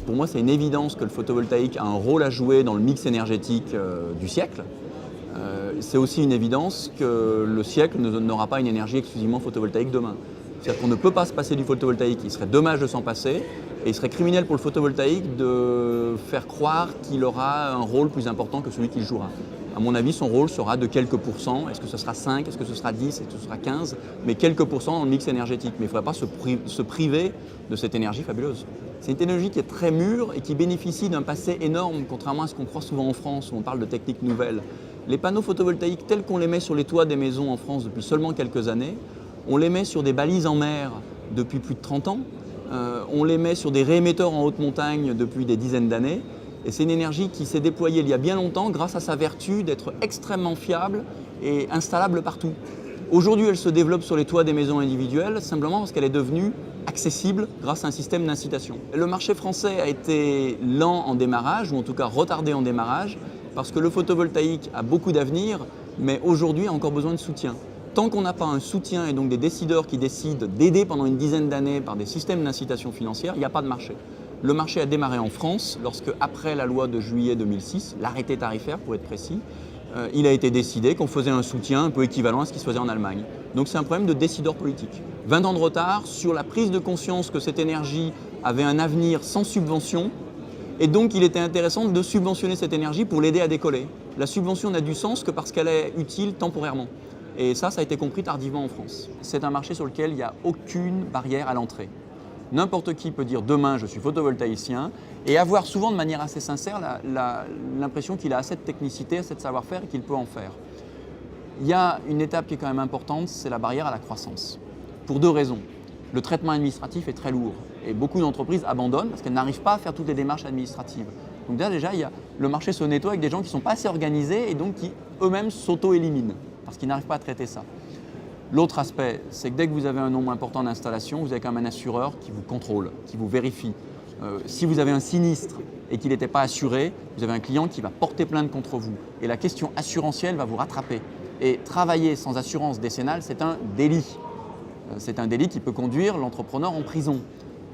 pour moi, c'est une évidence que le photovoltaïque a un rôle à jouer dans le mix énergétique du siècle. C'est aussi une évidence que le siècle n'aura pas une énergie exclusivement photovoltaïque demain. C'est-à-dire qu'on ne peut pas se passer du photovoltaïque, il serait dommage de s'en passer, et il serait criminel pour le photovoltaïque de faire croire qu'il aura un rôle plus important que celui qu'il jouera. À mon avis, son rôle sera de quelques pourcents. Est-ce que ce sera 5, est-ce que ce sera 10, est-ce que ce sera 15, mais quelques pourcents dans le mix énergétique. Mais il ne faudrait pas se priver de cette énergie fabuleuse. C'est une technologie qui est très mûre et qui bénéficie d'un passé énorme, contrairement à ce qu'on croit souvent en France, où on parle de techniques nouvelles. Les panneaux photovoltaïques tels qu'on les met sur les toits des maisons en France depuis seulement quelques années, on les met sur des balises en mer depuis plus de 30 ans, on les met sur des réémetteurs en haute montagne depuis des dizaines d'années, et c'est une énergie qui s'est déployée il y a bien longtemps grâce à sa vertu d'être extrêmement fiable et installable partout. Aujourd'hui, elle se développe sur les toits des maisons individuelles simplement parce qu'elle est devenue accessible grâce à un système d'incitation. Le marché français a été lent en démarrage, ou en tout cas retardé en démarrage, parce que le photovoltaïque a beaucoup d'avenir, mais aujourd'hui a encore besoin de soutien. Tant qu'on n'a pas un soutien et donc des décideurs qui décident d'aider pendant une dizaine d'années par des systèmes d'incitation financière, il n'y a pas de marché. Le marché a démarré en France lorsque, après la loi de juillet 2006, l'arrêté tarifaire pour être précis, il a été décidé qu'on faisait un soutien un peu équivalent à ce qui se faisait en Allemagne. Donc c'est un problème de décideurs politiques. 20 ans de retard sur la prise de conscience que cette énergie avait un avenir sans subvention, et donc il était intéressant de subventionner cette énergie pour l'aider à décoller. La subvention n'a du sens que parce qu'elle est utile temporairement. Et ça a été compris tardivement en France. C'est un marché sur lequel il n'y a aucune barrière à l'entrée. N'importe qui peut dire demain je suis photovoltaïcien et avoir souvent de manière assez sincère l'impression qu'il a assez de technicité, assez de savoir-faire et qu'il peut en faire. Il y a une étape qui est quand même importante, c'est la barrière à la croissance. Pour deux raisons. Le traitement administratif est très lourd et beaucoup d'entreprises abandonnent parce qu'elles n'arrivent pas à faire toutes les démarches administratives. Donc déjà le marché se nettoie avec des gens qui ne sont pas assez organisés et donc qui eux-mêmes s'auto-éliminent parce qu'ils n'arrivent pas à traiter ça. L'autre aspect, c'est que dès que vous avez un nombre important d'installations, vous avez quand même un assureur qui vous contrôle, qui vous vérifie. Si vous avez un sinistre et qu'il n'était pas assuré, vous avez un client qui va porter plainte contre vous. Et la question assurantielle va vous rattraper. Et travailler sans assurance décennale, c'est un délit. C'est un délit qui peut conduire l'entrepreneur en prison.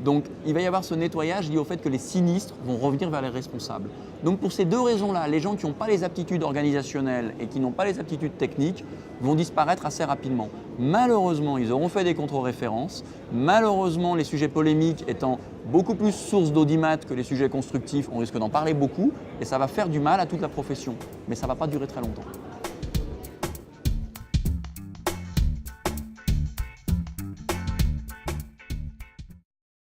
Donc il va y avoir ce nettoyage lié au fait que les sinistres vont revenir vers les responsables. Donc pour ces deux raisons-là, les gens qui n'ont pas les aptitudes organisationnelles et qui n'ont pas les aptitudes techniques vont disparaître assez rapidement. Malheureusement, ils auront fait des contre-références. Malheureusement, les sujets polémiques étant beaucoup plus source d'audimat que les sujets constructifs, on risque d'en parler beaucoup et ça va faire du mal à toute la profession. Mais ça ne va pas durer très longtemps.